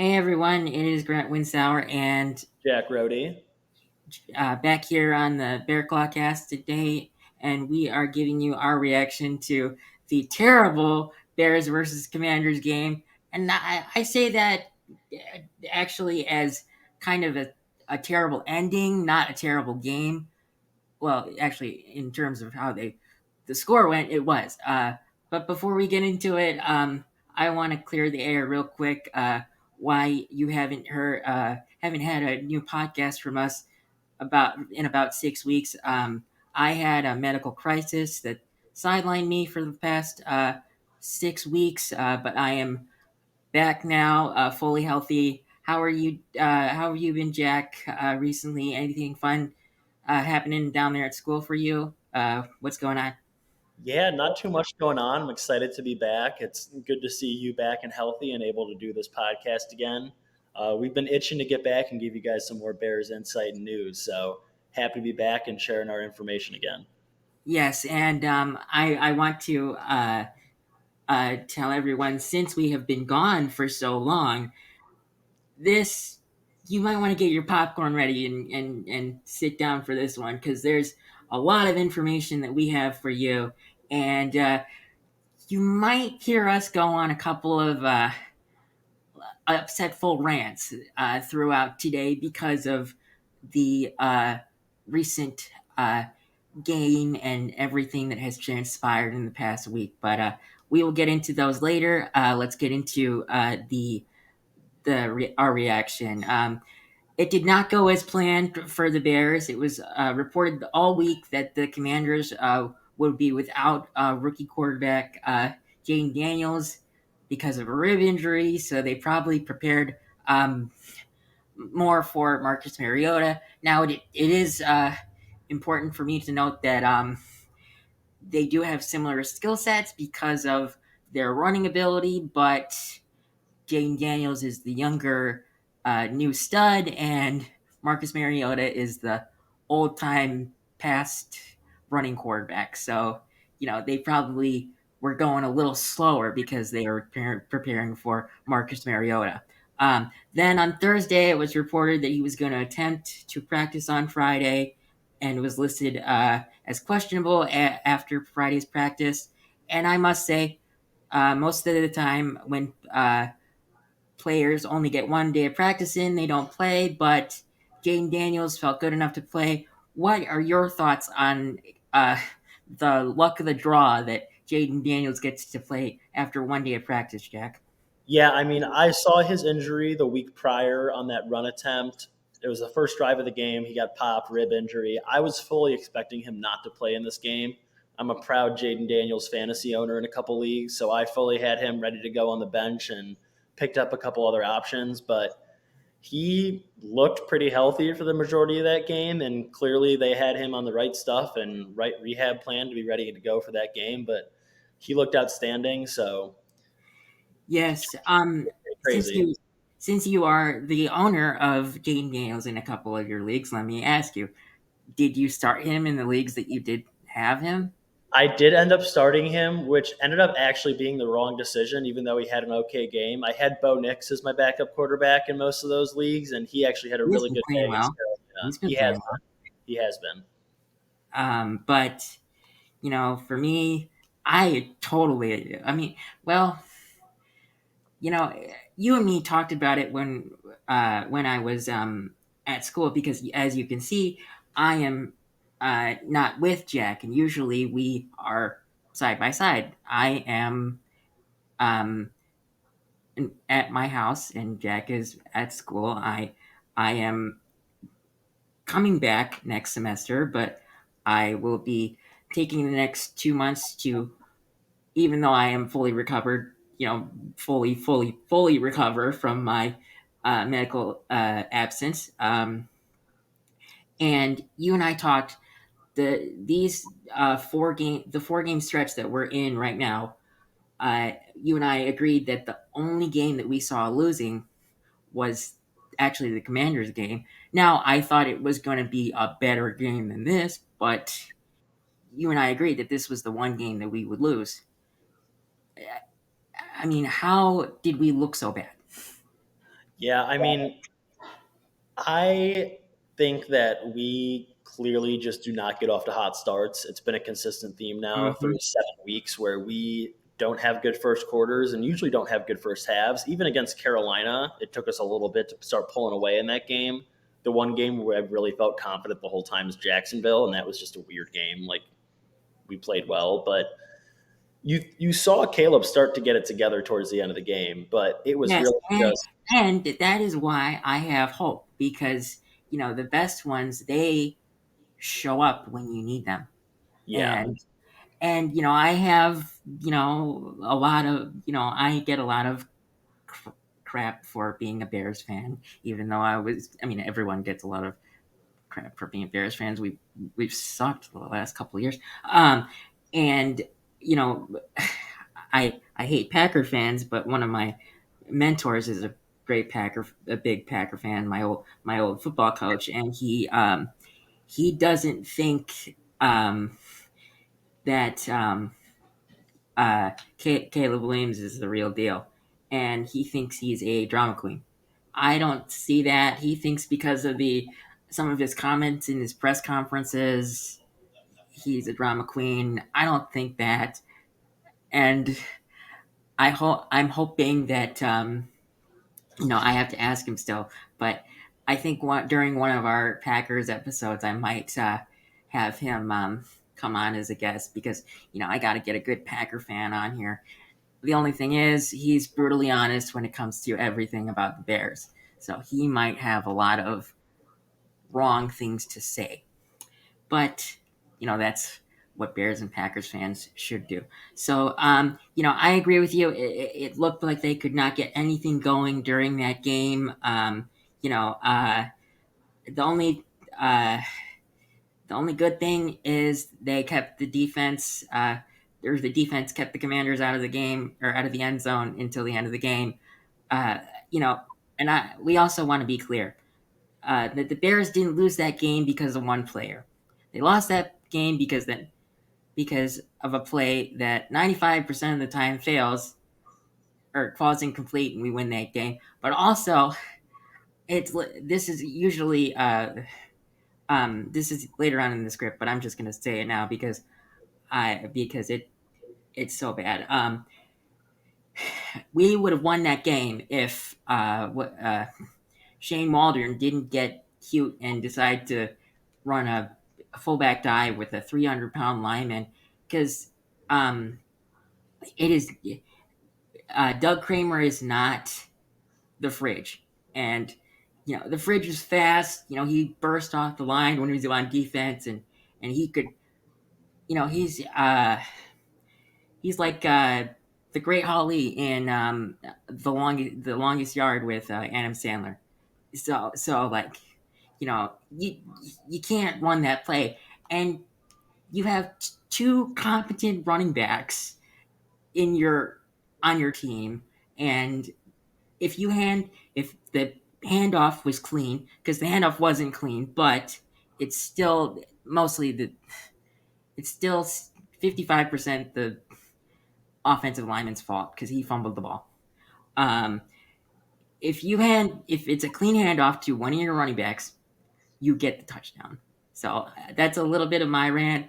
Hey everyone, it is Grant Winsauer and Jack Rody. back here on the Bear Claw cast today, and we are giving you our reaction to the terrible Bears versus Commanders game. And I say that actually as kind of a terrible ending, not a terrible game. Well, actually, in terms of how the score went, it was. But before we get into it, I want to clear the air real quick. Why you haven't had a new podcast from us about 6 weeks. I had a medical crisis that sidelined me for the past 6 weeks, but I am back now, fully healthy. How are you? How have you been, Jack? Recently, anything fun happening down there at school for you? What's going on? Yeah, not too much going on. I'm excited to be back. It's good to see you back and healthy and able to do this podcast again. We've been itching to get back and give you guys some more Bears insight and news. So happy to be back and sharing our information again. Yes, and I want to tell everyone, since we have been gone for so long, this you might want to get your popcorn ready and sit down for this one because there's a lot of information that we have for you, and you might hear us go on a couple of upsetful rants throughout today because of the recent game and everything that has transpired in the past week. But we will get into those later. Let's get into our reaction. It did not go as planned for the Bears. It was reported all week that the Commanders would be without rookie quarterback Jane Daniels because of a rib injury. So they probably prepared um, more for Marcus Mariota. Now it is important for me to note that they do have similar skill sets because of their running ability, but Jaden Daniels is the younger new stud, and Marcus Mariota is the old time past running quarterback. So, they probably were going a little slower because they were preparing for Marcus Mariota. Then on Thursday, it was reported that he was going to attempt to practice on Friday and was listed as questionable after Friday's practice. And I must say, most of the time when players only get one day of practice in, they don't play, but Jaden Daniels felt good enough to play. What are your thoughts on uh, the luck of the draw that Jaden Daniels gets to play after one day of practice, Jack? Yeah, I mean, I saw his injury the week prior on that run attempt. It was the first drive of the game. He got popped, rib injury. I was fully expecting him not to play in this game. I'm a proud Jaden Daniels fantasy owner in a couple leagues, so I fully had him ready to go on the bench and picked up a couple other options. But he looked pretty healthy for the majority of that game, and clearly they had him on the right stuff and right rehab plan to be ready to go for that game. But he looked outstanding, so Yes. Since crazy. you are the owner of Jaden Daniels in a couple of your leagues, let me ask you: did you start him in the leagues that you did have him? I did end up starting him, which ended up actually being the wrong decision, even though he had an okay game. I had Bo Nix as my backup quarterback in most of those leagues, and he actually had a He's really been good playing day. So well. He's been playing well. he has been. But for me, I totally. I mean, well, you know, you and me talked about it when I was at school because, as you can see, I am not with Jack, and usually we are side by side. I am um, at my house, and Jack is at school. I am coming back next semester, but I will be taking the next 2 months to, even though I am fully recovered, fully recover from my medical absence. And you and I talked the 4 game stretch that we're in right now. You and I agreed that the only game that we saw losing was actually the Commanders game. Now I thought it was going to be a better game than this, but you and I agreed that this was the one game that we would lose. I mean, how did we look so bad? Yeah, I mean, I think that we clearly just do not get off to hot starts. It's been a consistent theme now Hmm. through 7 weeks where we don't have good first quarters and usually don't have good first halves. Even against Carolina, it took us a little bit to start pulling away in that game. The one game where I really felt confident the whole time is Jacksonville, and that was just a weird game. Like we played well, but you saw Caleb start to get it together towards the end of the game, but it was Yes, really just and that is why I have hope because the best ones they show up when you need them, yeah. and I have a lot of I get a lot of cr- crap for being a Bears fan, even though I mean everyone gets a lot of crap for being Bears fans. We've sucked the last couple of years, and you know, I hate Packer fans, but one of my mentors is a big Packer fan, my old football coach, and he doesn't think that Caleb Williams is the real deal, and he thinks he's a drama queen. I don't see that. He thinks because of the some of his comments in his press conferences, he's a drama queen. I don't think that, and I'm hoping that I have to ask him still, but I think during one of our Packers episodes, I might have him come on as a guest because I got to get a good Packer fan on here. The only thing is, he's brutally honest when it comes to everything about the Bears. So he might have a lot of wrong things to say. But, that's what Bears and Packers fans should do. So, I agree with you. It looked like they could not get anything going during that game. You know, the only. The only good thing is they kept the defense, or the defense kept the Commanders out of the game or out of the end zone until the end of the game. Uh, you know, and we also want to be clear that the Bears didn't lose that game because of one player. They lost that game because of a play that 95% of the time fails or falls incomplete, and we win that game. But also, it's this is usually this is later on in the script, but I'm just gonna say it now because it's so bad. We would have won that game if Shane Waldron didn't get cute and decide to run a fullback dive with a 300-pound lineman because um, it is Doug Kramer is not the fridge, and the fridge is fast. He burst off the line when he was on defense, and he could he's like the Great Holly in the longest yard with Adam Sandler. So like you can't run that play, and you have two competent running backs in your team, and if the handoff was clean, because the handoff wasn't clean, but it's still mostly it's still 55% the offensive lineman's fault because he fumbled the ball. Um, if it's a clean handoff to one of your running backs, you get the touchdown. So that's a little bit of my rant.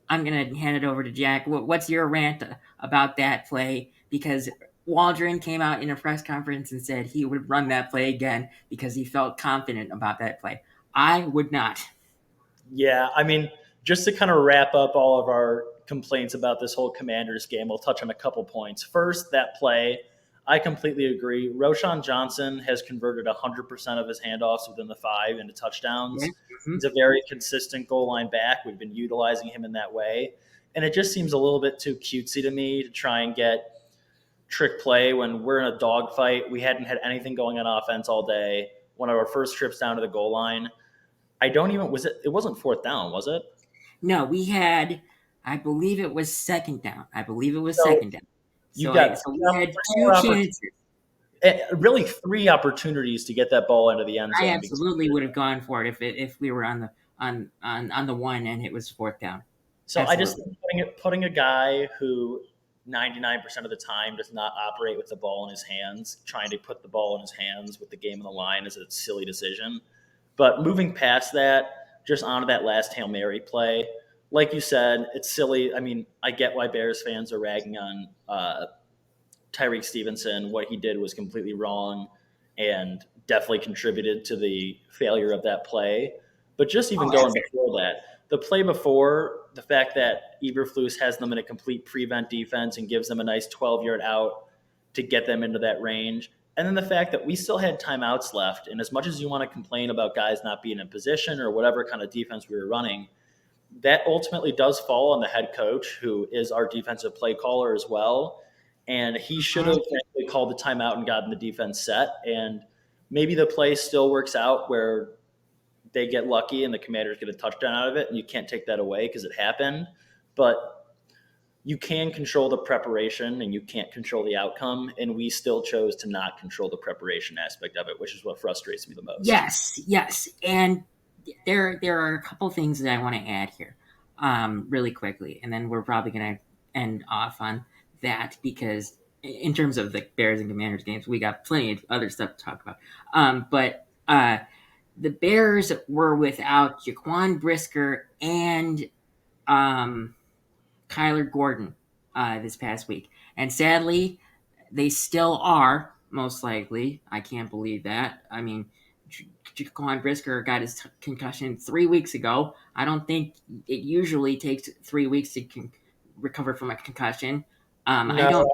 I'm gonna hand it over to Jack. What's your rant about that play? Because Waldron came out in a press conference and said he would run that play again because he felt confident about that play. I would not. Yeah, I mean, just to kind of wrap up all of our complaints about this whole Commanders game, we'll touch on a couple points. First, that play, I completely agree. Roshan Johnson has converted 100% of his handoffs within the five into Yeah. touchdowns. Mhm. He's a very consistent goal line back. We've been utilizing him in that way. And it just seems a little bit too cutesy to me to try and get trick play when we're in a dogfight. We hadn't had anything going on offense all day. One of our first trips down to the goal line. I don't even was it. It wasn't fourth down, was it? No, we had. I believe it was second down. I believe it was So second down. you So got we had two more chances. really three opportunities to get that ball into the end I zone because absolutely would have gone for it if we were on the one and it was fourth down. so I just Absolutely. think putting a guy who 99% of the time does not operate with the ball in his hands. Trying to put the ball in his hands with the game on the line is a silly decision. But moving past that, just onto that last Hail Mary play, like you said, it's silly. I mean, I get why Bears fans are ragging on Tyreek Stevenson. What he did was completely wrong and definitely contributed to the failure of that play. But just even Oh, going before that, the play before, the fact that Eberflus has them in a complete prevent defense and gives them a nice 12-yard out to get them into that range. And then the fact that we still had timeouts left. And as much as you want to complain about guys not being in position or whatever kind of defense we were running, that ultimately does fall on the head coach, who is our defensive play caller as well. And he should have actually called the timeout and gotten the defense set. And maybe the play still works out where they get lucky and the Commanders get a touchdown out of it, and you can't take that away because it happened. But you can control the preparation and you can't control the outcome. And we still chose to not control the preparation aspect of it, which is what frustrates me the most. yes, yes, and there are a couple things that I want to add here, really quickly, and then we're probably going to end off on that because in terms of the Bears and Commanders games, we got plenty of other stuff to talk about. But the Bears were without Jaquan Brisker and um, Kyler Gordon this past week, and sadly, they still are, most likely. I can't believe that. I mean, Jaquan Brisker got his concussion 3 weeks ago. I don't think it usually takes 3 weeks to recover from a concussion. I No, don't.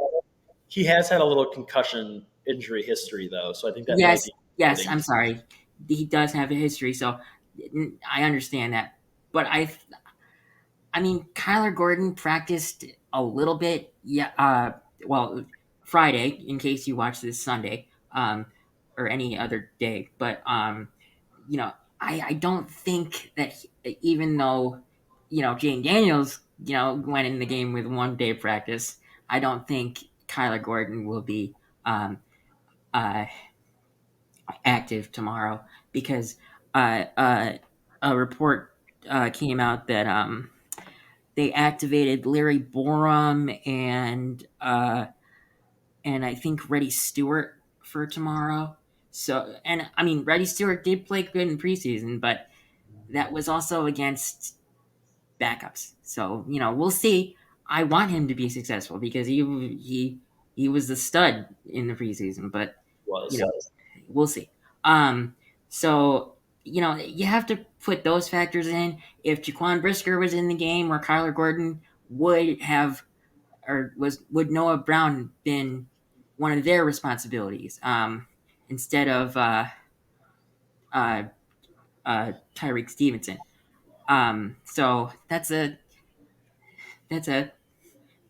he has had a little concussion injury history, though. So I think that might Yes, be yes. getting. I'm sorry. He does have a history, so I understand that. But I mean, Kyler Gordon practiced a little bit. Yeah. Well, Friday, in case you watch this Sunday, or any other day. But I don't think that even though Jane Daniels went in the game with 1 day of practice, I don't think Kyler Gordon will be um, uh, active tomorrow because uh, uh, a report came out that they activated Larry Borum and I think Reddy Stewart for tomorrow. So, and I mean, Reddy Stewart did play good in preseason, but that was also against backups. So, we'll see. I want him to be successful because he was the stud in the preseason, but you Was. know, we'll see. Um, so you have to put those factors in. If Jaquan Brisker was in the game, or Kyler Gordon would have, or would Noah Brown been one of their responsibilities instead of uh, Tyreek Stevenson. So that's a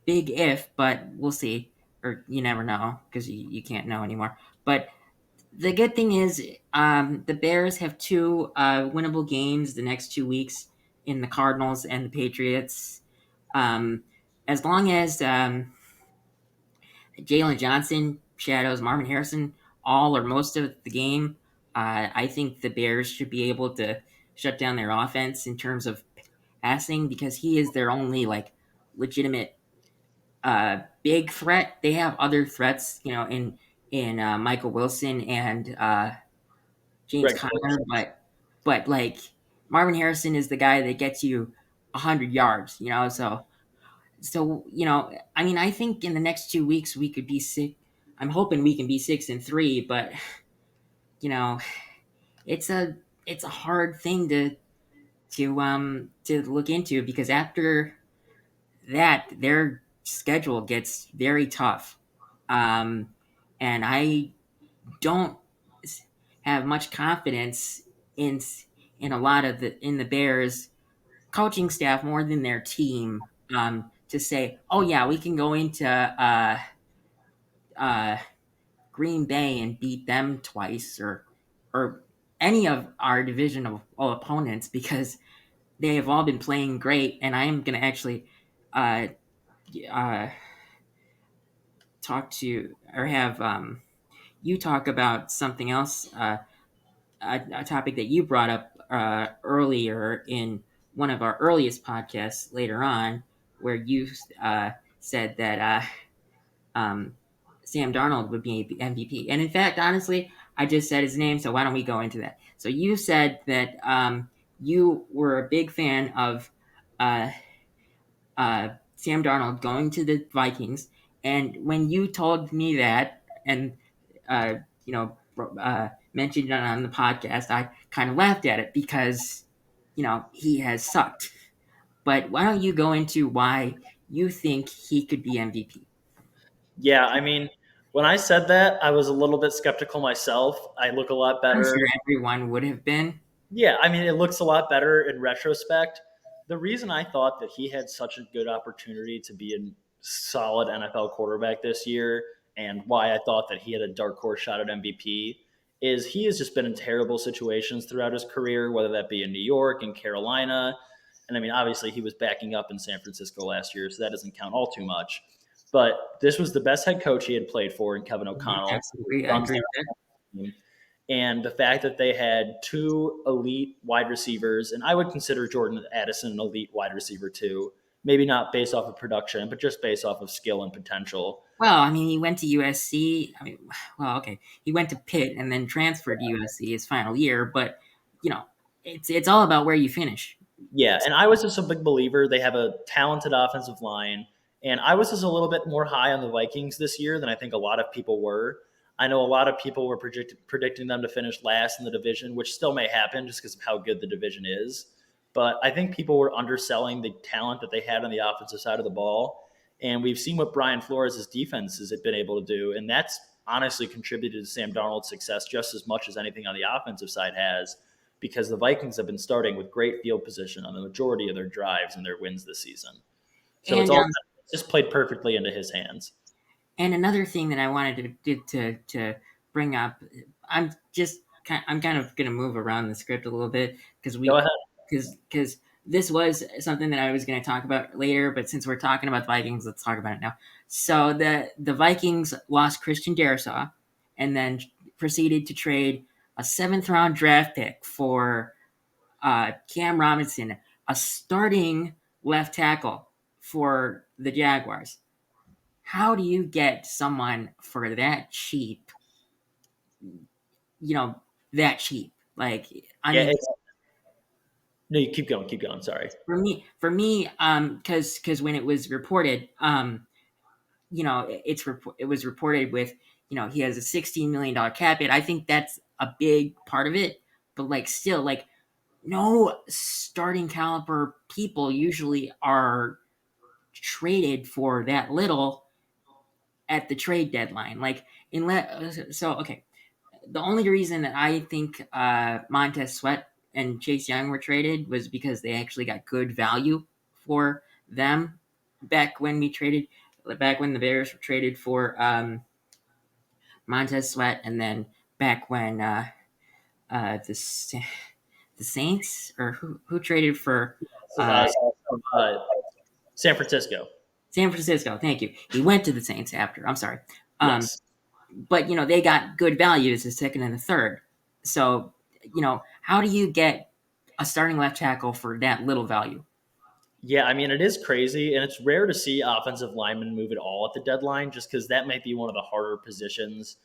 big if, but we'll see. Or you never know because you can't know anymore. But the good thing is, the Bears have two winnable games the next 2 weeks in the Cardinals and the Patriots. Um, as long as Jalen Johnson shadows Marvin Harrison all or most of the game, I think the Bears should be able to shut down their offense in terms of passing because he is their only legitimate big threat. They have other threats, in Michael Wilson and James Greg Conner, Phillips. but Marvin Harrison is the guy that gets you 100 yards. So I mean, I think in the next 2 weeks we could be sick. I'm hoping we can be 6-3, but you know, it's a it's a hard thing to look into because after that their schedule gets very tough, um, and I don't have much confidence in in a lot of the Bears coaching staff more than their team to say, oh yeah, we can go into uh, Green Bay and beat them twice or any of our divisional opponents because they have all been playing great. And I am going to actually uh, uh, talk to or have you talk about something else, a topic that you brought up earlier in one of our earliest podcasts later on, where you said that um, Sam Darnold would be MVP. And in fact, honestly, I just said his name, so why don't we go into that? So you said that you were a big fan of uh, Sam Darnold going to the Vikings, and when you told me that, and uh, you know, mentioned it on the podcast, I kind of laughed at it because he has sucked. But why don't you go into why you think he could be MVP? Yeah, I mean, when I said that, I was a little bit skeptical myself. I look a lot I'm better. sure everyone would have been. Yeah, I mean, it looks a lot better in retrospect. The reason I thought that he had such a good opportunity to be a solid NFL quarterback this year, and why I thought that he had a dark horse shot at MVP, is he has just been in terrible situations throughout his career, whether that be in New York and Carolina. And I mean, obviously, he was backing up in San Francisco last year, so that doesn't count all too much. But this was the best head coach he had played for in Kevin Mhm, O'Connell. absolutely, I Runs agree that with that. team, and the fact that they had two elite wide receivers, and I would consider Jordan Addison an elite wide receiver too. Maybe not based off of production, but just based off of skill and potential. Well, I mean, he went to USC. I mean, well, okay, he went to Pitt and then transferred to USC his final year. But you know, it's all about where you finish. Yeah, and I was just a big believer. They have a talented offensive line, and I was just a little bit more high on the Vikings this year than I think a lot of people were. I know a lot of people were predicting them to finish last in the division, which still may happen just because of how good the division is. But I think people were underselling the talent that they had on the offensive side of the ball. And we've seen what Brian Flores' defense has been able to do. And that's honestly contributed to Sam Darnold's success just as much as anything on the offensive side has, because the Vikings have been starting with great field position on the majority of their drives and their wins this season. So it's And all just played perfectly into his hands. another thing that I wanted to bring up, I'm kind of going to move around the script a little bit because Go ahead. because this was something that I was going to talk about later, but since we're talking about Vikings, let's talk about it now. So the Vikings lost Christian Darrisaw, and then proceeded to trade a seventh round draft pick for Cam Robinson, a starting left tackle for the Jaguars. How do you get someone for that cheap? You know, that cheap. Like, I Yeah, mean, it's no, you keep going, keep going. Sorry. for me, because when it was reported, it was reported with, he has a $16 million cap hit. I think that's a big part of it, but like, still, like, no starting caliber people usually are traded for that little at the trade deadline. Like, okay, the only reason that I think Montez Sweat and Chase Young were traded was because they actually got good value for them back when we traded, back when the Bears traded for Montez Sweat, and then back when the Saints, or who traded for uh, Uh, San Francisco. San Francisco. Thank you. He went to the Saints after. I'm sorry. Um, Yes. but they got good value as a second and a third. So how do you get a starting left tackle for that little value? Yeah, I mean, it is crazy, and it's rare to see offensive linemen move at all at the deadline, just because that might be one of the harder positions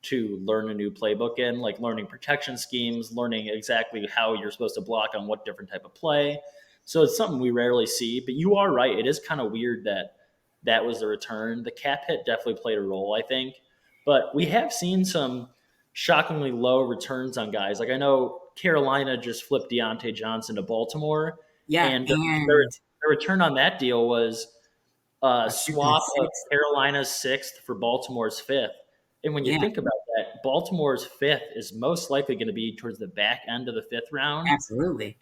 to learn a new playbook in, like learning protection schemes, learning exactly how you're supposed to block on what different type of play. So it's something we rarely see, but you are right. It is kind of weird that that was the return. The cap hit definitely played a role, I think, but we have seen some shockingly low returns on guys. Like I know Carolina just flipped Deontay Johnson to Baltimore, Yeah, and their and the return on that deal was a a fifth and a swap of sixth. Carolina's sixth for Baltimore's fifth. And when you Yeah, think about that, Baltimore's fifth is most likely going to be towards the back end of the fifth round. absolutely.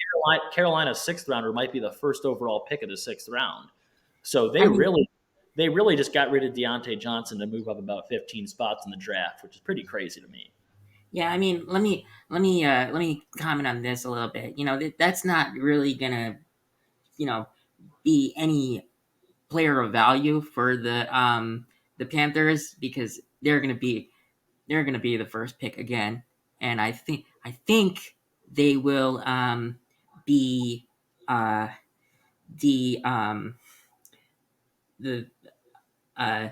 Carolina's sixth rounder might be the first overall pick of the sixth round. So I mean, they really just got rid of Deontay Johnson to move up about 15 spots in the draft, which is pretty crazy to me. yeah. I mean, let me comment on this a little bit. That's not really gonna you know be any player of value for the Panthers, because they're gonna be the first pick again, and I think they will be uh, the the uh,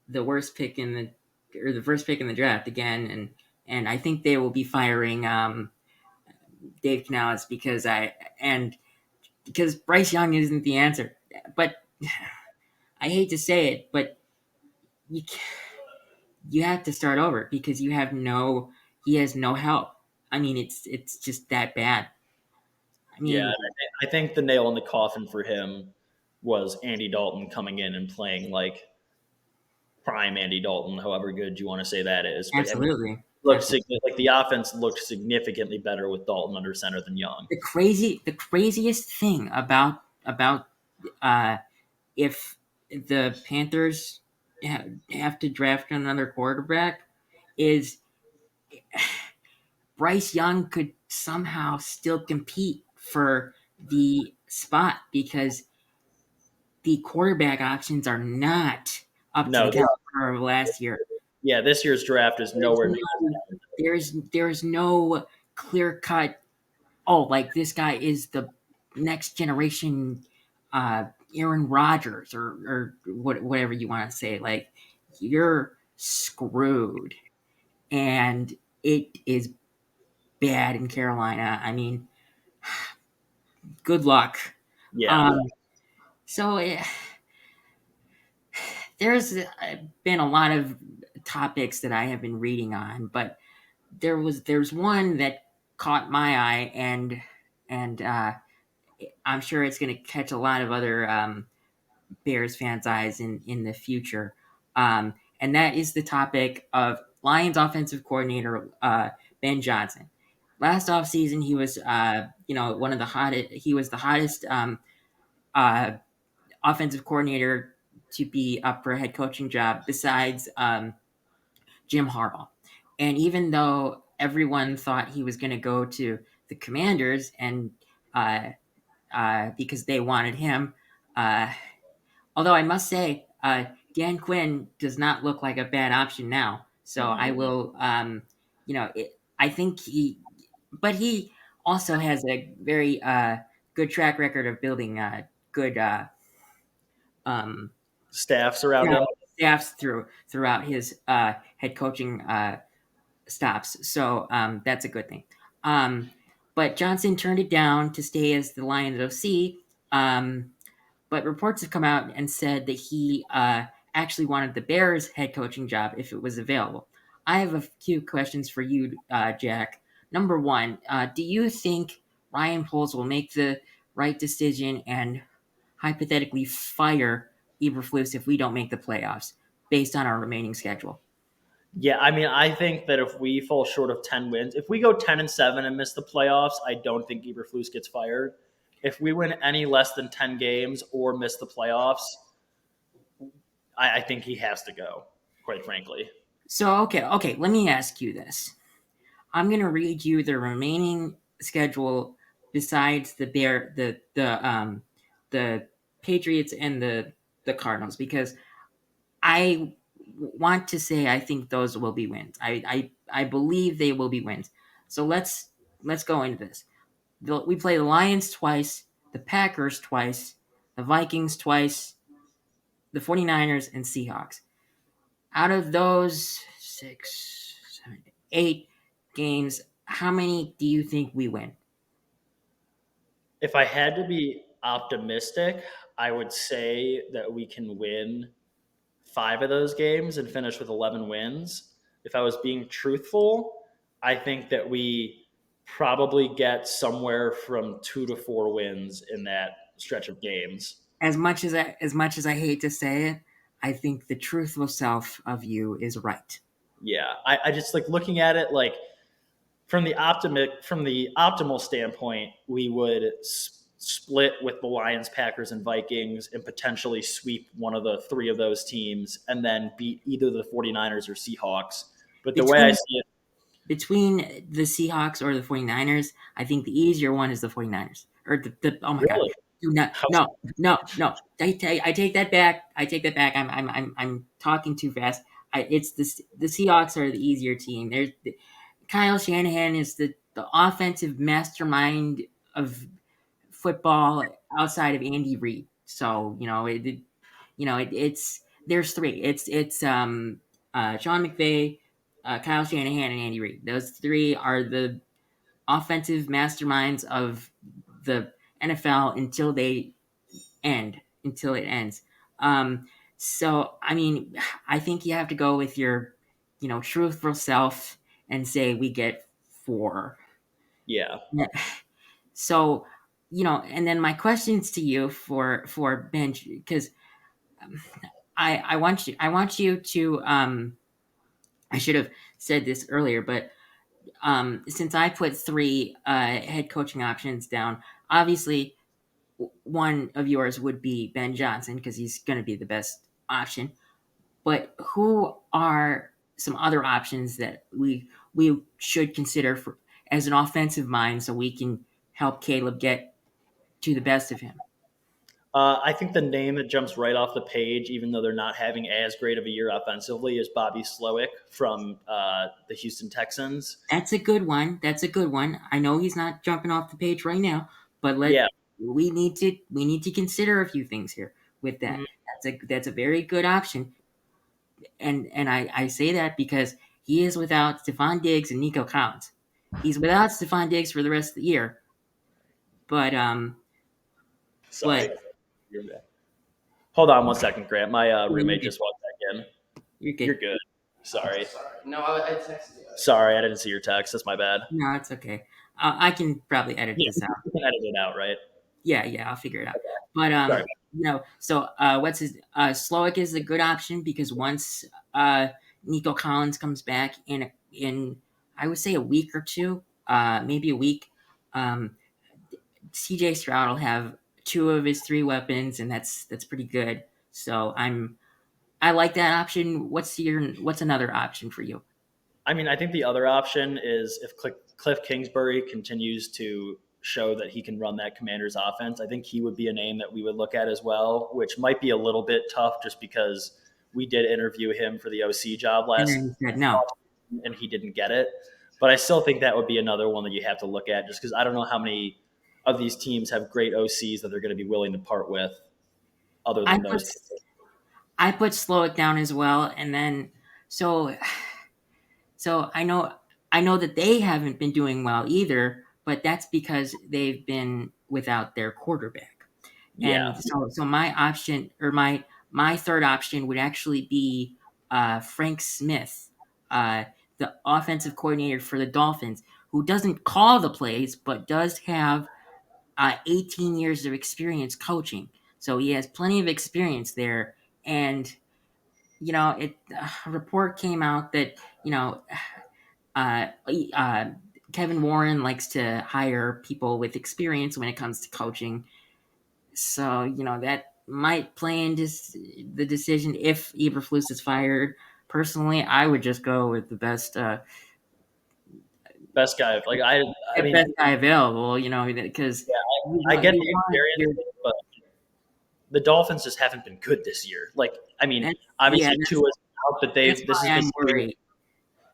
the worst pick in the first pick in the draft again, and I think they will be firing Dave Canales because Bryce Young isn't the answer. But I hate to say it, but you you have to start over because he has no help. I mean, it's just that bad. I Yeah, mean, I think the nail in the coffin for him was Andy Dalton coming in and playing like prime Andy Dalton, however good you want to say that is. But I mean, absolutely, absolutely. like the offense looked significantly better with Dalton under center than Young. The craziest thing about uh, if the Panthers have to draft another quarterback is Bryce Young could somehow still compete for the spot because the quarterback options are not up to the No, caliber of last year. yeah, this year's draft is There's nowhere near. no there's no clear cut. Oh, like this guy is the next generation Aaron Rodgers or whatever you want to say. Like you're screwed, and it is bad in Carolina. I mean, good luck. Yeah, Um, so there's been a lot of topics that I have been reading on, but there's one that caught my eye, and I'm sure it's going to catch a lot of other Bears fans' eyes in the future. And that is the topic of Lions offensive coordinator Ben Johnson. Last offseason, he was one of the hottest. He was the hottest uh, offensive coordinator to be up for a head coaching job besides Jim Harbaugh. And even though everyone thought he was going to go to the Commanders and uh, because they wanted him, uh, although I must say, Dan Quinn does not look like a bad option now. So I mm-mm. will, I think but he also has a very good track record of building good um, Staffs around staff- him. staffs throughout his head coaching stops. So that's a good thing. Um, but Johnson turned it down to stay as the Lions OC. But reports have come out and said that he actually wanted the Bears head coaching job if it was available. I have a few questions for you, Jack. Number one, do you think Ryan Poles will make the right decision and hypothetically fire Eberflus if we don't make the playoffs based on our remaining schedule? Yeah, I mean, I think that if we fall short of 10 wins, if we go 10-7 and miss the playoffs, I don't think Eberflus gets fired. If we win any less than 10 games or miss the playoffs, I think he has to go. Quite frankly, So okay, let me ask you this. I'm gonna read you the remaining schedule besides the Patriots and the Cardinals because I want to say I think those will be wins. I believe they will be wins. So let's go into this. We play the Lions twice, the Packers twice, the Vikings twice, the 49ers and Seahawks. Out of those 8 games, how many do you think we win? if I had to be optimistic, I would say that we can win 5 of those games and finish with 11 wins. If I was being truthful, I think that we probably get somewhere from 2 to 4 wins in that stretch of games. As much as I hate to say it, I think the truthful self of you is right. Yeah, I just like looking at it like from the optimal standpoint, we would split with the Lions, Packers, and Vikings and potentially sweep one of the three of those teams and then beat either the 49ers or Seahawks. But the way I Between see it, between the Seahawks or the 49ers, I think the easier one is the 49ers. Or oh my god. really, Do not how, no. I take that back. I take that back. I'm talking too fast. It's the Seahawks are the easier team. There's Kyle Shanahan is the offensive mastermind of football outside of Andy Reid. So it's There's three. It's Sean McVay, Kyle Shanahan, and Andy Reid. Those three are the offensive masterminds of the NFL until it ends. Um, so I mean, I think you have to go with your, truthful self and say we get four. Yeah. Yeah. So, and then my questions to you for bench, because I want you to I should have said this earlier, but since I put three head coaching options down, obviously one of yours would be Ben Johnson because he's going to be the best option. But who are some other options that we should consider for as an offensive mind so we can help Caleb get to the best of him? I think the name that jumps right off the page, even though they're not having as great of a year offensively, is Bobby Slowick from the Houston Texans. That's a good one. That's a good one. I know he's not jumping off the page right now, but Yeah. we need to consider a few things here with that. Mhm. That's a very good option, and I say that because he is without Stephon Diggs and Nico Collins. He's without Stephon Diggs for the rest of the year, but but Sorry. Hold on one second, Grant. My you're roommate good. just walked back in. You're You're good. good. Sorry. No, I texted you. Sorry, I didn't see your text. That's my bad. No, it's okay. I can probably edit Yeah, this out. you can edit it out, right? Yeah, yeah, I'll figure it out. But Sorry. so what's his Slowick is a good option because once Nico Collins comes back in I would say a week or two, maybe a week, um, CJ Stroud will have two of his three weapons, and that's pretty good. So I like that option. What's another option for you? I mean, I think the other option is if Cliff Kingsbury continues to show that he can run that Commanders offense, I think he would be a name that we would look at as well, which might be a little bit tough just because we did interview him for the OC job And last then he said no. and he didn't get it. But I still think that would be another one that you have to look at just because I don't know how many of these teams have great OCs that they're going to be willing to part with other I than put those two. I put Slowick down as well, and then so So I know that they haven't been doing well either, but that's because they've been without their quarterback. And Yeah. so my option or my third option would actually be Frank Smith, uh, the offensive coordinator for the Dolphins, who doesn't call the plays but does have 18 years of experience coaching. So he has plenty of experience there, and a report came out that uh, uh, Kevin Warren likes to hire people with experience when it comes to coaching. So, that might play into the decision if Eberflus is fired. Personally, I would just go with the Best guy. Like I mean, best guy available, because yeah, you I want, get you the want experience your, thing, but the Dolphins just haven't been good this year. Like, I mean, yeah, obviously Tua's out, but that's they've this has why been I'm worried.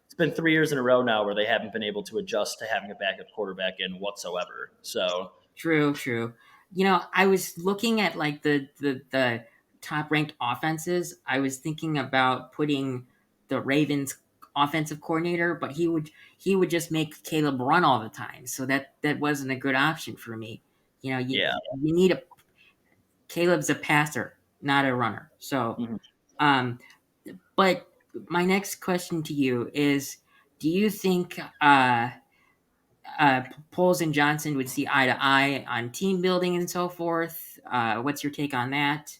it's been 3 years in a row now where they haven't been able to adjust to having a backup quarterback in whatsoever. So True, true. I was looking at like the top ranked offenses. I was thinking about putting the Ravens offensive coordinator, but he would just make Caleb run all the time. So that wasn't a good option for me. yeah. You need a Caleb's a passer, not a runner. So, Mhm. um, but my next question to you is: do you think Poles and Johnson would see eye to eye on team building and so forth? What's your take on that?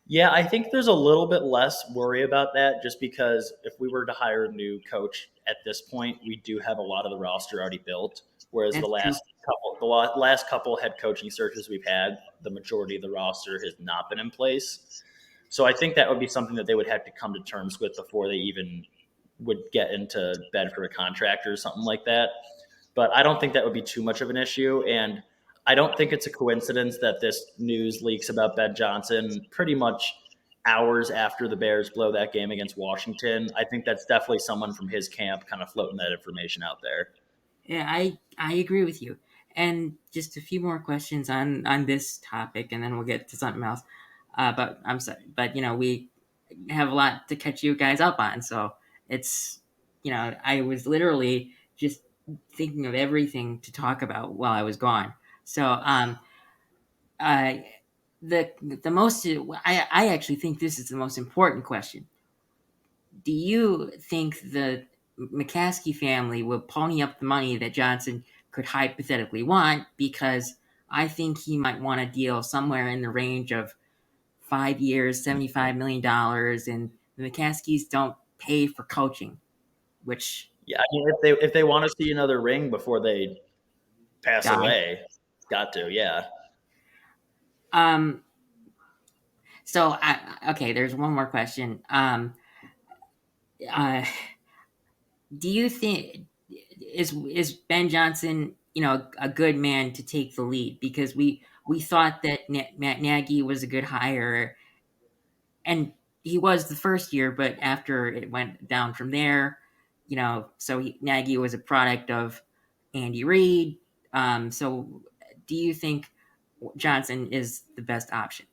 Yeah, I think there's a little bit less worry about that just because if we were to hire a new coach at this point, we do have a lot of the roster already built. Whereas That's true. last couple head coaching searches we've had, the majority of the roster has not been in place. So I think that would be something that they would have to come to terms with before they even would get into bed for a contract or something like that. But I don't think that would be too much of an issue. And I don't think it's a coincidence that this news leaks about Ben Johnson pretty much hours after the Bears blow that game against Washington. I think that's definitely someone from his camp kind of floating that information out there. Yeah, I agree with you. And just a few more questions on this topic, and then we'll get to something else. But I'm sorry, but have a lot to catch you guys up on. So it's, I was literally just thinking of everything to talk about while I was gone. So, uh, the most, I actually think this is the most important question. Do you think the McCaskey family will pony up the money that Johnson could hypothetically want? Because I think he might want a deal somewhere in the range of 5 years, $75 million, and the McCaskies don't pay for coaching, which Yeah, I mean, if they want to see another ring before they pass die. away, got to. Yeah, Um, so okay, there's one more question. Uh, do you think is Ben Johnson, a good man to take the lead? Because we thought that Matt Nagy was a good hire, and he was the first year, but after it went down from there, so Nagy was a product of Andy Reid. So do you think Johnson is the best option?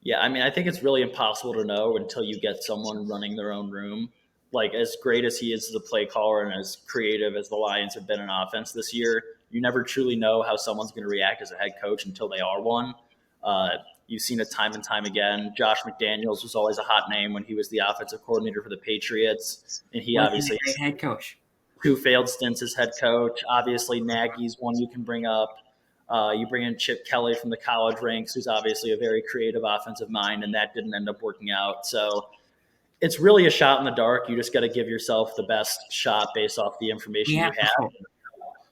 yeah. I mean, I think it's really impossible to know until you get someone running their own room. Like as great as he is as a play caller and as creative as the Lions have been in offense this year, you never truly know how someone's going to react as a head coach until they are one. Uh, you've seen it time and time again. Josh McDaniels was always a hot name when he was the offensive coordinator for the Patriots, and he Wasn't a obviously great head coach. two failed stints as head coach. Obviously, Nagy's one you can bring up. You bring in Chip Kelly from the college ranks, who's obviously a very creative offensive mind, and that didn't end up working out. So it's really a shot in the dark. You just got to give yourself the best shot based off the We information you have to have. hope.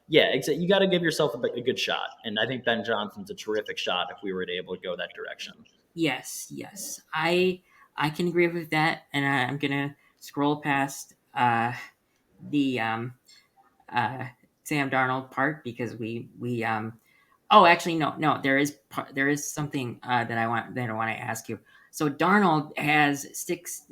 Yeah, exactly. You got to give yourself a good shot, and I think Ben Johnson's a terrific shot if we were to able to go that direction. Yes, yes, I can agree with that, and I'm gonna scroll past the uh, Sam Darnold part because we. Oh, actually, no, no. There is something that I want to ask you. So Darnold has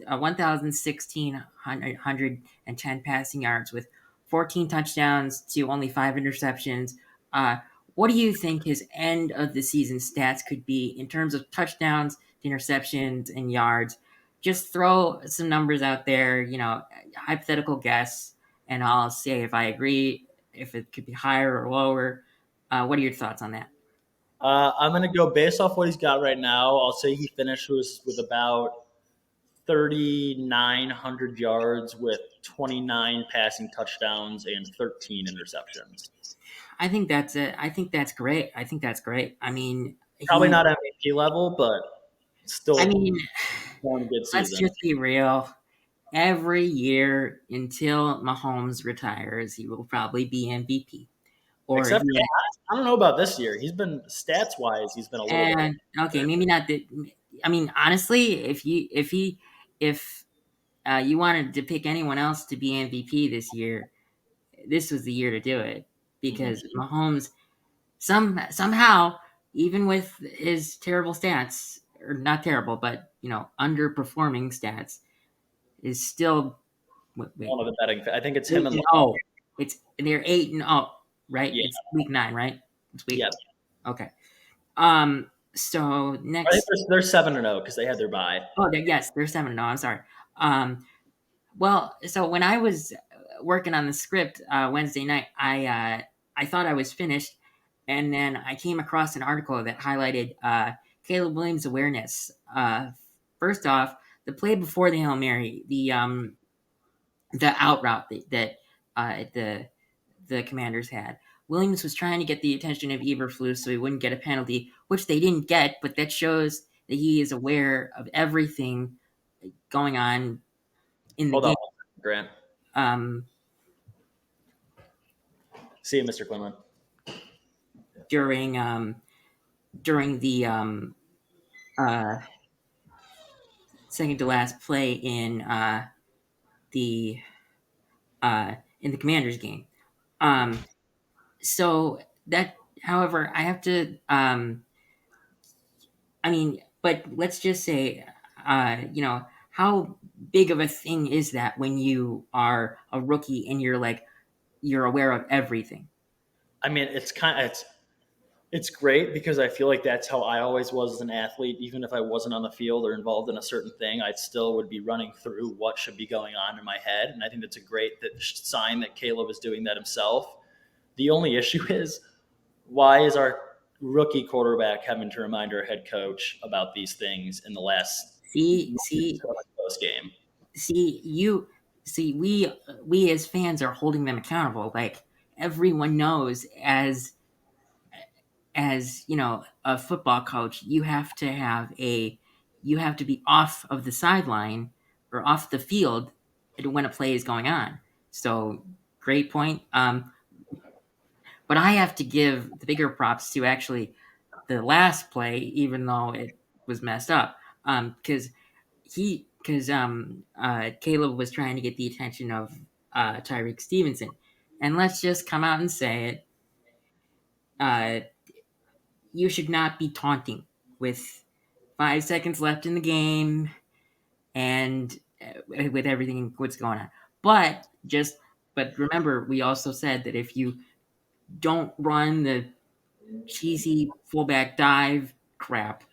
1,610 passing yards with 14 touchdowns to only 5 interceptions. Uh, what do you think his end of the season stats could be in terms of touchdowns, interceptions, and yards? Just throw some numbers out there. Hypothetical guess, and I'll say if I agree, if it could be higher or lower. What are your thoughts on that? I'm going to go based off what he's got right now. I'll say he finishes with about 3,900 yards with 29 passing touchdowns and 13 interceptions. I think that's it. I think that's great. I think that's great. I mean, Probably not MVP level, but I mean, still one good let's season. just be real. Every year until Mahomes retires, he will probably be MVP. Or Except he, I don't know about this year. He's been stats wise, he's been a little bit and okay, maybe not the. I mean, honestly, if you wanted to pick anyone else to be MVP this year, this was the year to do it mhm. because Mahomes somehow, even with his terrible stats, or not terrible, but underperforming stats, is still wait One of the betting. I think it's him eight and and Lamar. oh. It's they're 8-0, right? Yeah, It's week 9, right? It's week. yeah. Okay. So I think next. they're 7-0 because they had their bye. Oh, yes, they're 7-0. I'm sorry. Um, Well, so when I was working on the script Wednesday night, I thought I was finished, and then I came across an article that highlighted Caleb Williams' awareness. First off, the play before the Hail Mary, the out route that the Commanders had. Williams was trying to get the attention of Eberflus so he wouldn't get a penalty, which they didn't get, but that shows that he is aware of everything going on in the Hold on game. one second, Grant. Um, See you, Mr. Quinlan. during the uh, second to last play the in the Commanders game. Um, so that, however, I have to. I mean, but let's just say, how big of a thing is that when you are a rookie and you're aware of everything? I mean, it's kind of it's It's great because I feel like that's how I always was as an athlete. Even if I wasn't on the field or involved in a certain thing, I still would be running through what should be going on in my head. And I think that's a great sign that Caleb is doing that himself. The only issue is, why is our rookie quarterback having to remind our head coach about these things in the last See, see, post game? see, you see. We as fans are holding them accountable. Like everyone knows, as you know, a football coach, you have to be off of the sideline or off the field when a play is going on. So great point. But I have to give the bigger props to actually the last play, even though it was messed up. Because Caleb was trying to get the attention of Tyreek Stevenson, and let's just come out and say it. Uh, you should not be taunting with 5 seconds left in the game and with everything what's going on. But just but remember, we also said that if you don't run the cheesy fullback dive crap,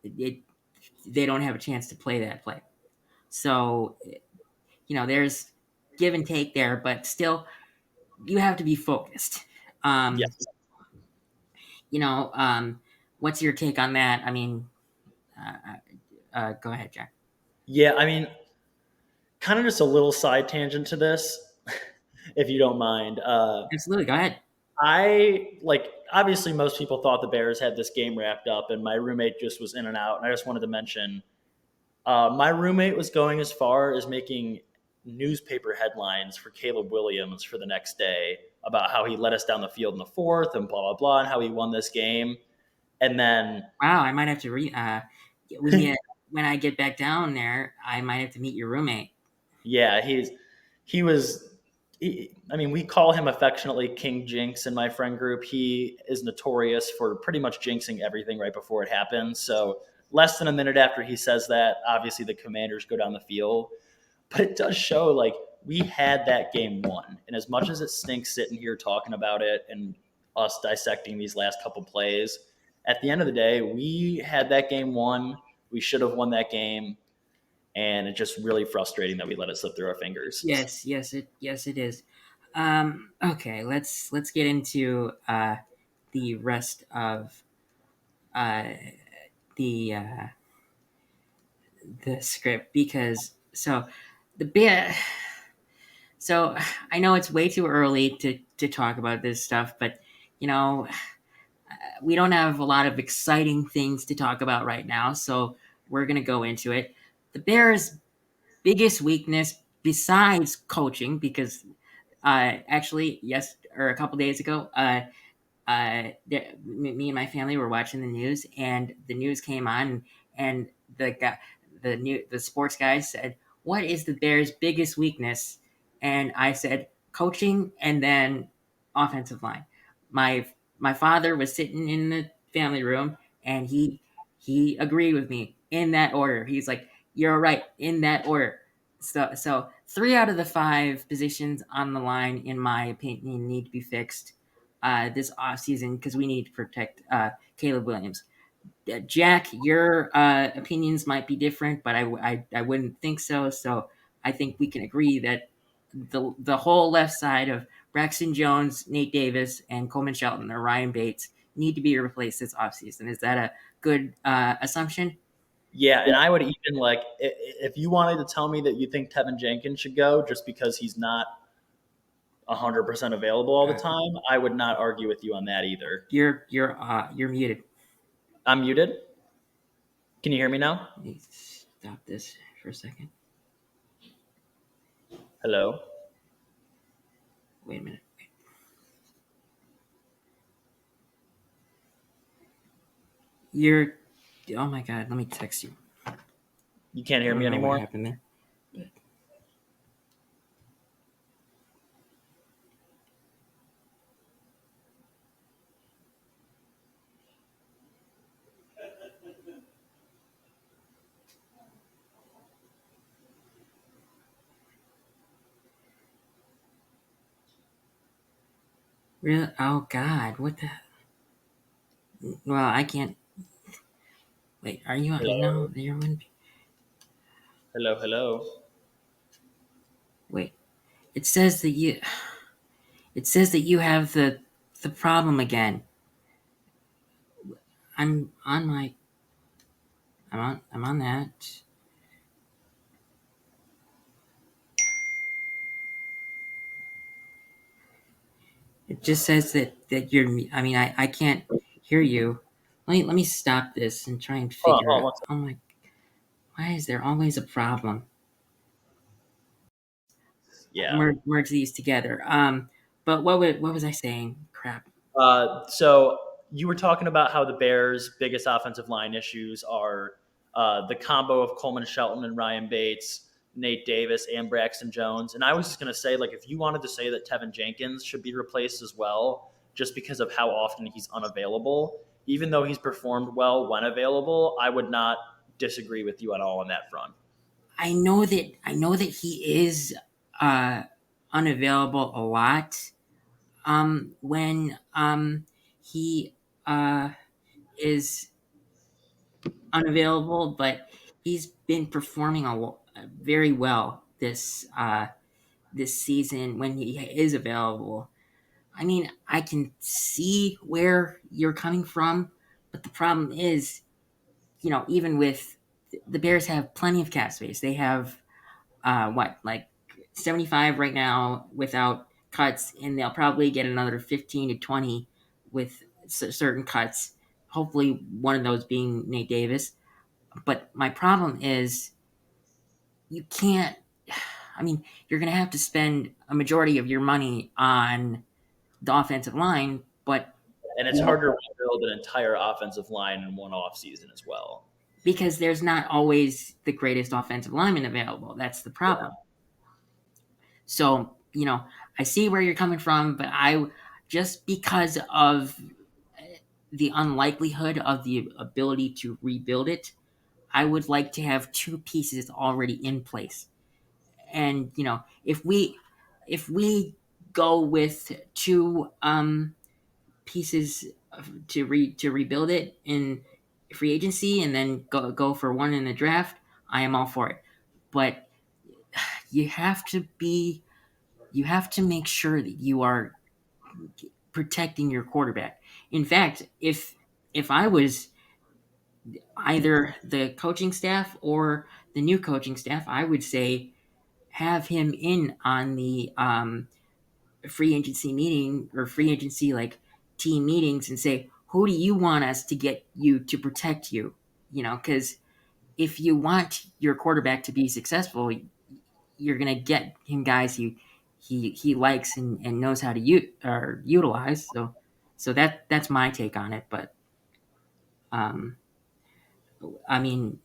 it they don't have a chance to play that play. So there's give and take there, but still, you have to be focused. Um, Yes. you know, um, what's your take on that? I mean, go ahead, Jack. Yeah, I mean, kind of just a little side tangent to this, if you don't mind. Absolutely, go ahead. I like obviously most people thought the Bears had this game wrapped up, and my roommate just was in and out. And I just wanted to mention, my roommate was going as far as making newspaper headlines for Caleb Williams for the next day about how he let us down the field in the fourth and blah blah blah, and how he won this game. And then Wow, I might have to we when I get back down there, I might have to meet your roommate. yeah, he was. I mean, we call him affectionately King Jinx in my friend group. He is notorious for pretty much jinxing everything right before it happens. So less than a minute after he says that, obviously the Commanders go down the field. But it does show like we had that game won, and as much as it stinks sitting here talking about it and us dissecting these last couple plays, at the end of the day, we had that game won. We should have won that game, and it's just really frustrating that we let it slip through our fingers. Yes, it is. Okay, let's get into the rest of uh, the uh, the script because the bit. So I know it's way too early to talk about this stuff, but you know we don't have a lot of exciting things to talk about right now, so we're gonna go into it. The Bears' biggest weakness, besides coaching, because actually, yes, or a couple days ago, me and my family were watching the news, and the news came on, and the guy, the sports guy said, "What is the Bears' biggest weakness?" And I said, "Coaching, and then offensive line." My my father was sitting in the family room, and he agreed with me in that order. He's like, "You're right in that order." So 3 out of the 5 positions on the line, in my opinion, need to be fixed this offseason because we need to protect Caleb Williams. Jack, your opinions might be different, but I wouldn't think so. So I think we can agree that the whole left side of Braxton Jones, Nate Davis, and Coleman Shelton or Ryan Bates need to be replaced this offseason. Is that a good assumption? Yeah, and I would even like if you wanted to tell me that you think Tevin Jenkins should go just because he's not 100% available all the Uh, time, I would not argue with you on that either. you're muted. I'm muted. Can you hear me now? Let me stop this for a second. Hello. Wait a minute. You're. Oh my god. Let me text you. You can't I hear don't me know what anymore? happened there. Really? Oh God! What the? Well, I can't. Wait, are you? No, Hello, you're. hello, hello. Wait. It says that you. It says that you have the problem again. I'm on my. I'm on that. It just says that you're. I mean, I can't hear you. Let me stop this and try and figure Hold on out. one Oh my! Why is there always a problem? second. Yeah. Merge these together. But what was I saying? Crap. So you were talking about how the Bears' biggest offensive line issues are the combo of Coleman Shelton and Ryan Bates, Nate Davis, and Braxton Jones. And I was just going to say, like, if you wanted to say that Tevin Jenkins should be replaced as well, just because of how often he's unavailable, even though he's performed well when available, I would not disagree with you at all on that front. I know that he is uh unavailable a lot. When he is unavailable, but he's been performing very well this season when he is available. I mean, I can see where you're coming from, but the problem is, even with the Bears have plenty of cap space. They have what, like 75 right now without cuts, and they'll probably get another 15 to 20 with certain cuts. Hopefully, one of those being Nate Davis. But my problem is, you can't. I mean, you're going to have to spend a majority of your money on the offensive line, but And it's you hard to rebuild an entire offensive line in one off season as well. because there's not always the greatest offensive lineman available. That's the problem. So, I see where you're coming from, but I just because of the unlikelihood of the ability to rebuild it, I would like to have two pieces already in place. And, if we go with two pieces to rebuild it in free agency and then go for one in the draft, I am all for it. But you have to be you have to make sure that you are protecting your quarterback. In fact, if I was either the coaching staff or the new coaching staff, I would say have him in on the free agency meeting or free agency like team meetings and say, who do you want us to get you to protect you? Because if you want your quarterback to be successful, you're gonna get him guys he likes and knows how to utilize. So that's my take on it. But um, I mean,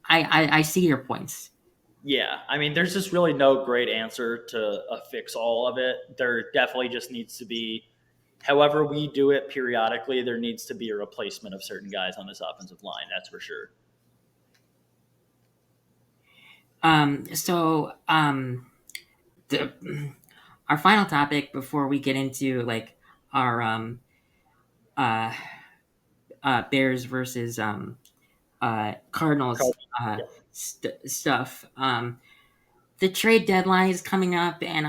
I see your points. Yeah, I mean, there's just really no great answer to fix all of it. There definitely just needs to be, however we do it periodically, there needs to be a replacement of certain guys on this offensive line. That's for sure. So the our final topic before we get into like our uh, Bears versus Cardinals uh, Yeah. stuff. The trade deadline is coming up, and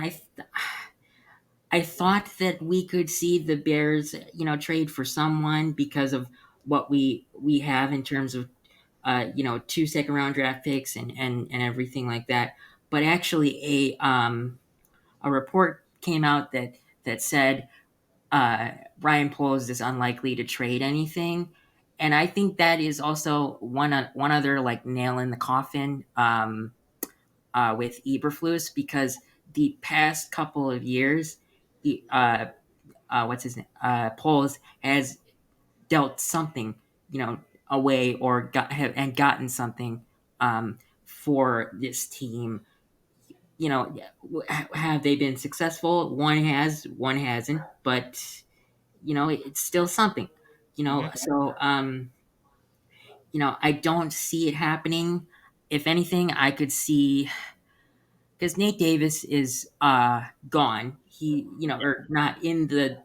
I thought that we could see the Bears, trade for someone because of what we have in terms of, two second round draft picks and everything like that. But actually, a report came out that said Ryan Poles is unlikely to trade anything, and I think that is also one other like nail in the coffin with Eberflus because the past couple of years, what's his name? Poles has dealt something, away or gotten something for this team. Have they been successful? One has, one hasn't, but it's still something. Mhm. So I don't see it happening. If anything, I could see because Nate Davis is gone. He, or not in the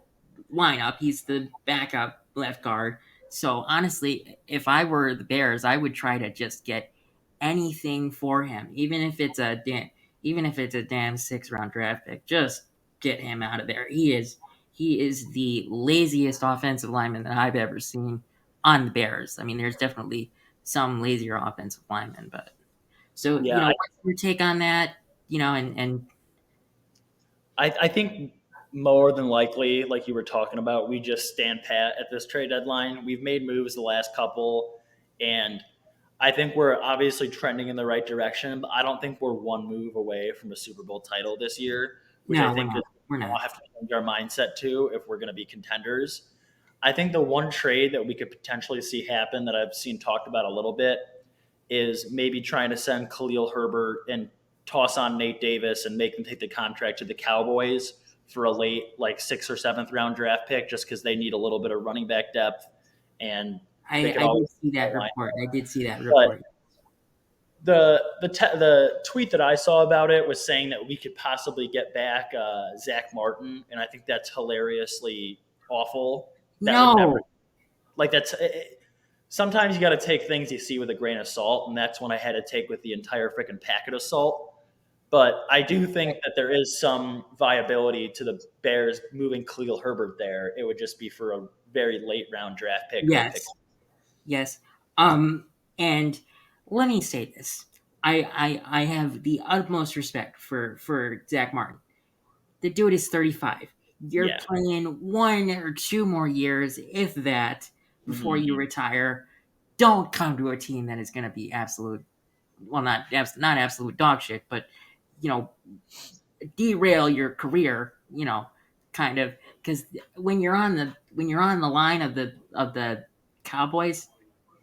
lineup. He's the backup left guard. So honestly, if I were the Bears, I would try to just get anything for him, even if it's a damn 6 round draft pick. Just get him out of there. He is the laziest offensive lineman that I've ever seen on the Bears. I mean, there's definitely some lazier offensive linemen, but so Yeah, what's your take on that? And I think more than likely, like you were talking about, we just stand pat at this trade deadline. We've made moves the last couple, and I think we're obviously trending in the right direction. But I don't think we're one move away from a Super Bowl title this year, which I no, we're think is not. We're we all not. have to change our mindset to if we're going to be contenders. I think the one trade that we could potentially see happen that I've seen talked about a little bit is maybe trying to send Khalil Herbert and toss on Nate Davis and make them take the contract to the Cowboys for a late, like 6th or 7th round draft pick, just because they need a little bit of running back depth and they could I always did see that line. report. I did see that But report. the tweet that I saw about it was saying that we could possibly get back Zach Martin, and I think that's hilariously awful. That would never No. like that's. Sometimes you got to take things you see with a grain of salt, and that's when I had to take with the entire freaking packet of salt. But I do think that there is some viability to the Bears moving Khalil Herbert there. It would just be for a very late round draft pick or a pick. Yes. Yes. And let me say this. I have the utmost respect for Zach Martin. The dude is 35. You're Yeah. playing 1 or 2 more years, if that, before you Hmm. retire. Don't come to a team that is going to be absolute, well, not absolute dog shit, but you know, derail your career. Kind of, because when you're on the line of the Cowboys,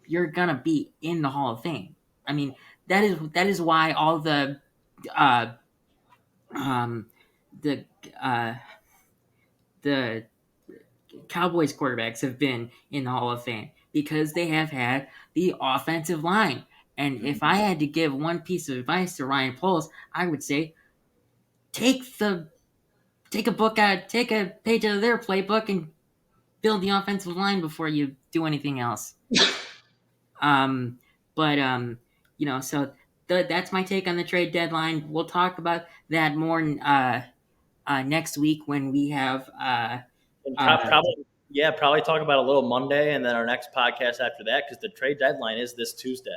you're gonna be in the Hall of Fame. I mean, that is why all uh um the uh the Cowboys quarterbacks have been in the Hall of Fame because they have had the offensive line. And if I had to give one piece of advice to Ryan Poles, I would say take the take a page out of their playbook and build the offensive line before you do anything else. Um, but so that's my take on the trade deadline. We'll talk about that more next week when we have And uh, probably, yeah, probably talk about a little Monday and then our next podcast after that because the trade deadline is this Tuesday.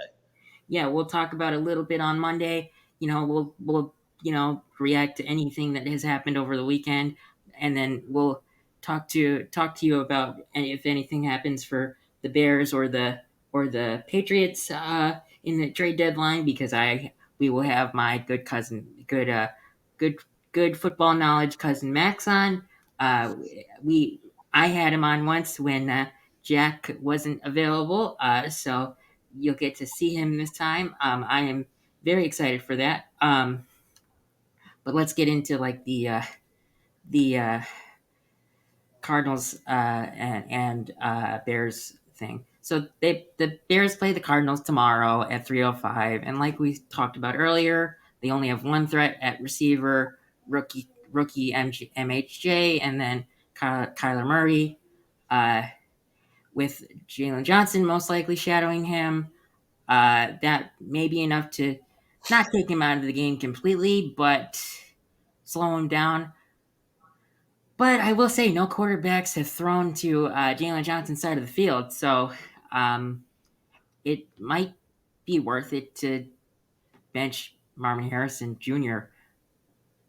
yeah, we'll talk about a little bit on Monday. We'll react to anything that has happened over the weekend, and then we'll talk to you about if anything happens for the Bears or the Patriots in the trade deadline, because I we will have my good good football knowledge cousin Max on. We I had him on once when Jack wasn't available, so you'll get to see him this time. I am very excited for that. But let's get into like the Cardinals and Bears thing. So the Bears play the Cardinals tomorrow at 3:05, and like we talked about earlier, they only have one threat at receiver, rookie MHJ, and then Kyler Murray, uh, with Jalen Johnson most likely shadowing him. That may be enough to not take him out of the game completely, but slow him down. But I will say, no quarterbacks have thrown to Jalen Johnson's side of the field, so um, it might be worth it to bench Marvin Harrison Jr.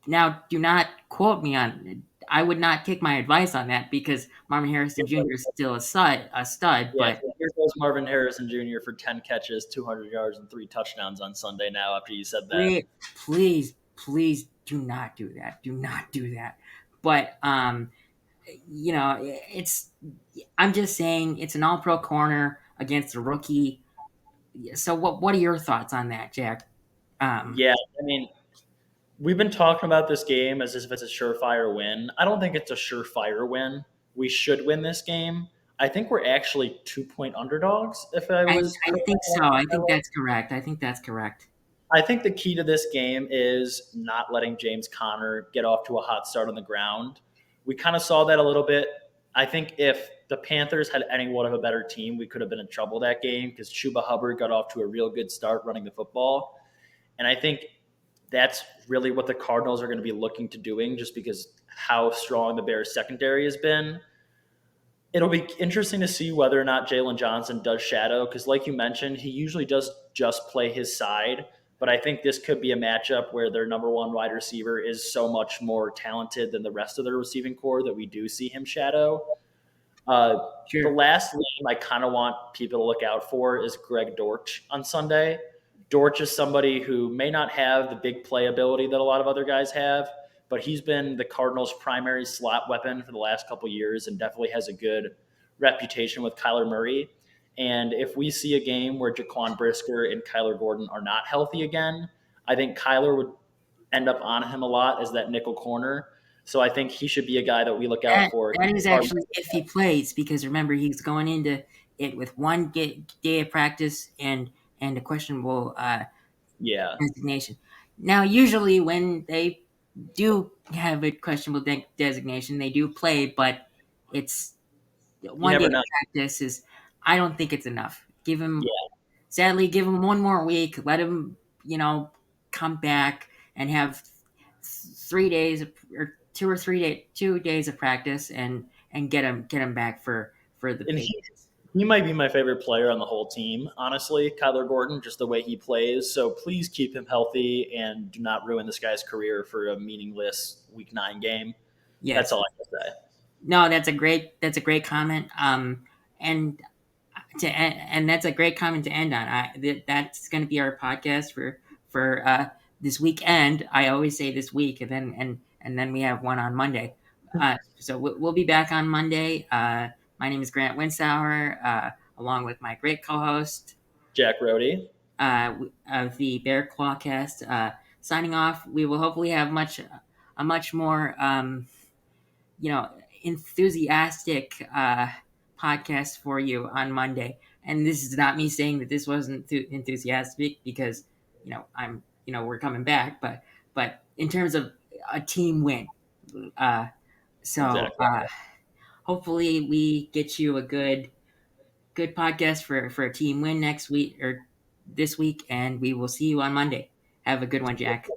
Now, do not quote me on. I would not take my advice on that because Marvin Harrison Jr. is still a stud. Yeah, But so here goes Marvin Harrison Jr. for 10 catches, 200 yards, and 3 touchdowns on Sunday now after you said that. please, please do not do that. Do not do that. But it's. I'm just saying it's an All-Pro corner against a rookie. So what are your thoughts on that, Jack? Um, Yeah, I mean, we've been talking about this game as if it's a surefire win. I don't think it's a surefire win. We should win this game. I think we're actually 2-point underdogs, if I I was I correct. think so. I think that's correct. I think that's correct. I think the key to this game is not letting James Conner get off to a hot start on the ground. We kind of saw that a little bit I think if the Panthers had anyone of a better team, we could have been in trouble that game because Chuba Hubbard got off to a real good start running the football. And I think that's really what the Cardinals are going to be looking to doing just because how strong the Bears secondary has been. It'll be interesting to see whether or not Jalen Johnson does shadow because, like you mentioned, he usually does just play his side. But I think this could be a matchup where their number one wide receiver is so much more talented than the rest of their receiving core that we do see him shadow. Uh, the Sure. last name I kind of want people to look out for is Greg Dortch on Sunday. Dortch is somebody who may not have the big playability that a lot of other guys have, but he's been the Cardinals' primary slot weapon for the last couple of years and definitely has a good reputation with Kyler Murray. And if we see a game where Jaquan Brisker and Kyler Gordon are not healthy again, I think Kyler would end up on him a lot as that nickel corner. So I think he should be a guy that we look out That for. that is actually if he plays, because remember he's going into it with one day of practice and a questionable Yeah, designation. Now, usually when they do have a questionable designation, they do play, but it's you one day never of know. practice is. I don't think it's enough. Give him Yeah, Sadly, give him one more week. Let him, come back and have 3 days or 2 days of practice and get him back for the and Patriots. he might be my favorite player on the whole team, honestly, Kyler Gordon, just the way he plays. So please keep him healthy and do not ruin this guy's career for a meaningless Week 9 game. That's Yes. all I can say. No, that's a great comment. And and that's a great comment to end on. That's going to be our podcast for this weekend. I always say this week, and then we have one on Monday. So we'll be back on Monday. My name is Grant Winsauer, along with my great co-host Jack Rohde, of the Bear Clawcast. Signing off. We will hopefully have a much more you know enthusiastic podcast for you on Monday. And this is not me saying that this wasn't enthusiastic, because we're coming back, but in terms of a team win. Uh, so exactly. hopefully we get you a good podcast for a team win next week or this week, and we will see you on Monday. Have a good one, Jack.